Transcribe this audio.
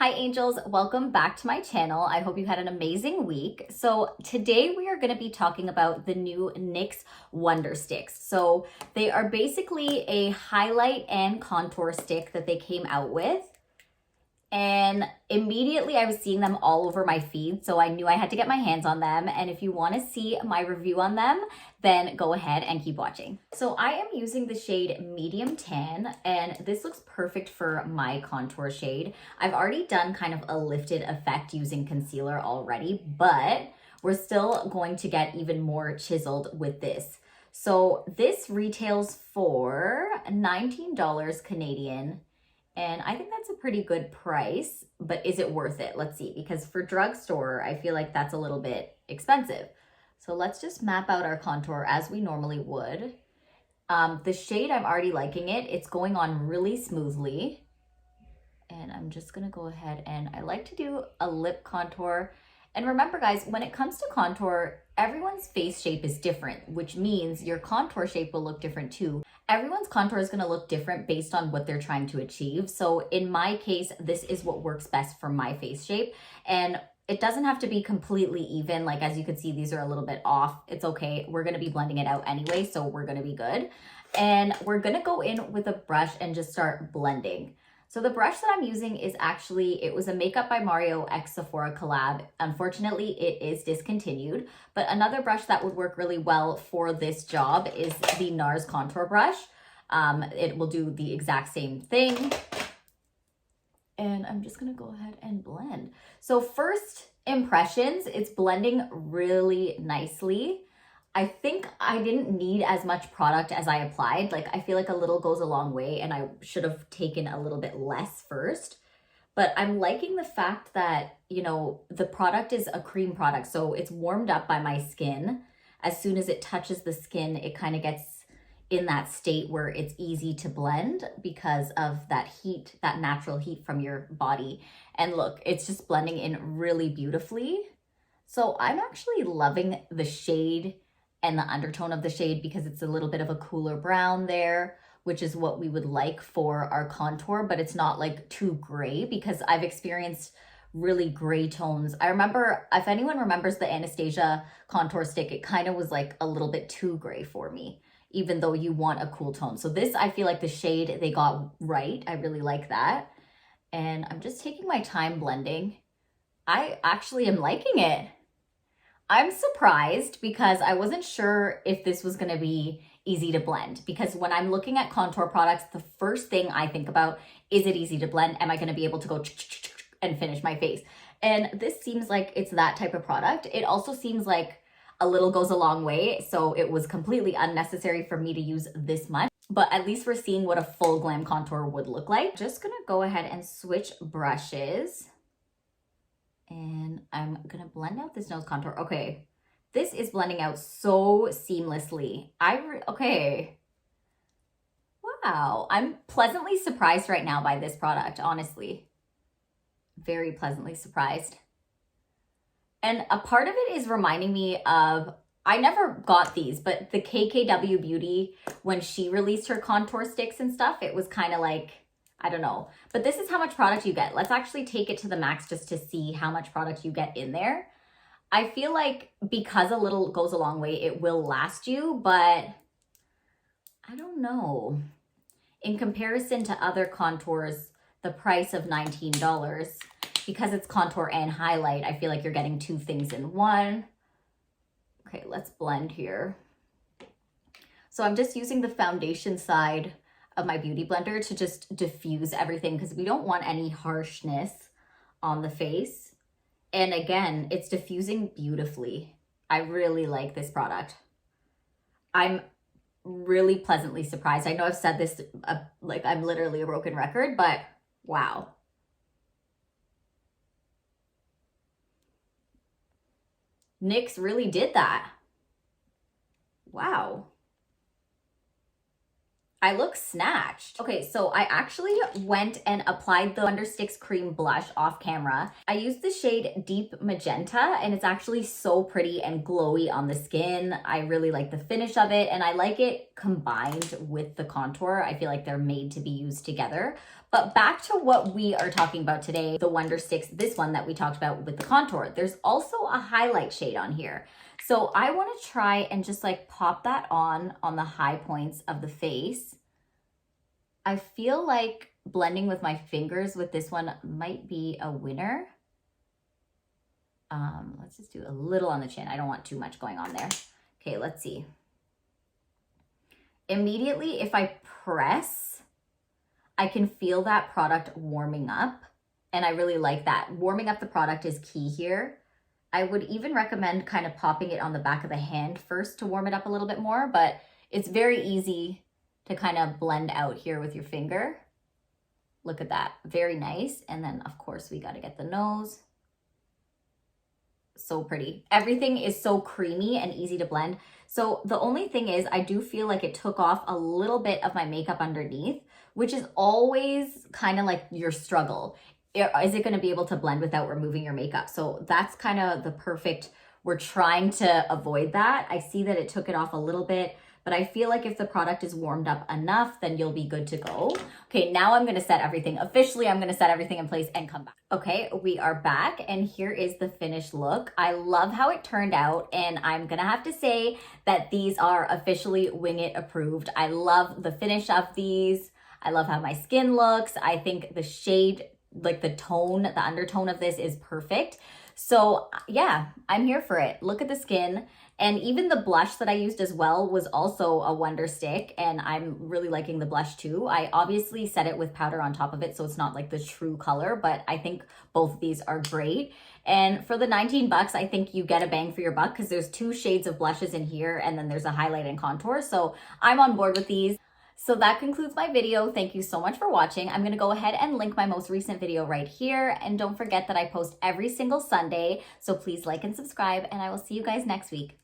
Hi angels, welcome back to my channel. I hope you had an amazing week. So today we are going to be talking about the new NYX Wonder Sticks. So they are basically a highlight and contour stick that they came out with. And immediately I was seeing them all over my feed, so I knew I had to get my hands on them. And if you want to see my review on them, then go ahead and keep watching. So I am using the shade Medium Tan, and this looks perfect for my contour shade. I've already done kind of a lifted effect using concealer already, but we're still going to get even more chiseled with this. So this retails for $19 Canadian. And I think that's a pretty good price, but is it worth it? Let's see, because for drugstore, I feel like that's a little bit expensive. So let's just map out our contour as we normally would. The shade, I'm already liking it. It's going on really smoothly. And I'm just gonna go ahead and I like to do a lip contour. And remember guys, when it comes to contour, everyone's face shape is different, which means your contour shape will look different too. Everyone's contour is gonna look different based on what they're trying to achieve. So in my case, this is what works best for my face shape. And it doesn't have to be completely even. Like as you can see, these are a little bit off. It's okay. We're gonna be blending it out anyway, so we're gonna be good. And we're gonna go in with a brush and just start blending. So the brush that I'm using is actually, it was a Makeup by Mario x Sephora collab. Unfortunately, it is discontinued, but another brush that would work really well for this job is the NARS contour brush. It will do the exact same thing. And I'm just gonna go ahead and blend. So first impressions, it's blending really nicely. I think I didn't need as much product as I applied. Like I feel like a little goes a long way and I should have taken a little bit less first. But I'm liking the fact that, you know, the product is a cream product. So it's warmed up by my skin. As soon as it touches the skin, it kind of gets in that state where it's easy to blend because of that heat, that natural heat from your body. And look, it's just blending in really beautifully. So I'm actually loving the shade and the undertone of the shade because it's a little bit of a cooler brown there, which is what we would like for our contour, but it's not like too gray because I've experienced really gray tones. I remember, if anyone remembers the Anastasia contour stick, it kind of was like a little bit too gray for me, even though you want a cool tone. So this, I feel like the shade they got right. I really like that. And I'm just taking my time blending. I actually am liking it. I'm surprised because I wasn't sure if this was gonna be easy to blend, because when I'm looking at contour products, the first thing I think about, is it easy to blend? Am I gonna be able to go and finish my face? And this seems like it's that type of product. It also seems like a little goes a long way, so it was completely unnecessary for me to use this much, but at least we're seeing what a full glam contour would look like. Just gonna go ahead and switch brushes. And I'm gonna blend out this nose contour. Okay, this is blending out so seamlessly. Okay. Wow, I'm pleasantly surprised right now by this product, honestly. Very pleasantly surprised. And a part of it is reminding me of, I never got these, but the KKW Beauty, when she released her contour sticks and stuff, it was kind of like, I don't know, but this is how much product you get. Let's actually take it to the max just to see how much product you get in there. I feel like because a little goes a long way, it will last you, but I don't know. In comparison to other contours, the price of $19, because it's contour and highlight, I feel like you're getting two things in one. Okay, let's blend here. So I'm just using the foundation side of my beauty blender to just diffuse everything because we don't want any harshness on the face. And again, it's diffusing beautifully. I really like this product. I'm really pleasantly surprised. I know I've said this like I'm literally a broken record, but wow. NYX really did that. Wow. I look snatched. Okay, so I actually went and applied the Understix cream blush off camera. I used the shade Deep Magenta and it's actually so pretty and glowy on the skin. I really like the finish of it and I like it combined with the contour. I feel like they're made to be used together. But back to what we are talking about today, the Wonder Sticks, this one that we talked about with the contour. There's also a highlight shade on here. So I want to try and just like pop that on the high points of the face. I feel like blending with my fingers with this one might be a winner. Let's just do a little on the chin. I don't want too much going on there. Okay, let's see. Immediately, if I press, I can feel that product warming up, and I really like that. Warming up the product is key here. I would even recommend kind of popping it on the back of the hand first to warm it up a little bit more, but it's very easy to kind of blend out here with your finger. Look at that, very nice. And then of course we got to get the nose. So pretty. Everything is so creamy and easy to blend. So the only thing is I do feel like it took off a little bit of my makeup underneath, which is always kind of like your struggle. Is it going to be able to blend without removing your makeup? So that's kind of the perfect, we're trying to avoid that. I see that it took it off a little bit, but I feel like if the product is warmed up enough, then you'll be good to go. Okay, now I'm going to set everything. Officially, I'm going to set everything in place and come back. Okay, we are back, and here is the finished look. I love how it turned out, and I'm going to have to say that these are officially Wing It approved. I love the finish of these. I love how my skin looks. I think the shade, like the tone, the undertone of this is perfect. So yeah, I'm here for it. Look at the skin. And even the blush that I used as well was also a Wonder Stick, and I'm really liking the blush too. I obviously set it with powder on top of it, so it's not like the true color, but I think both of these are great. And for the 19 bucks, I think you get a bang for your buck because there's 2 shades of blushes in here, and then there's a highlight and contour. So I'm on board with these. So that concludes my video. Thank you so much for watching. I'm going to go ahead and link my most recent video right here. And don't forget that I post every single Sunday. So please like and subscribe, and I will see you guys next week.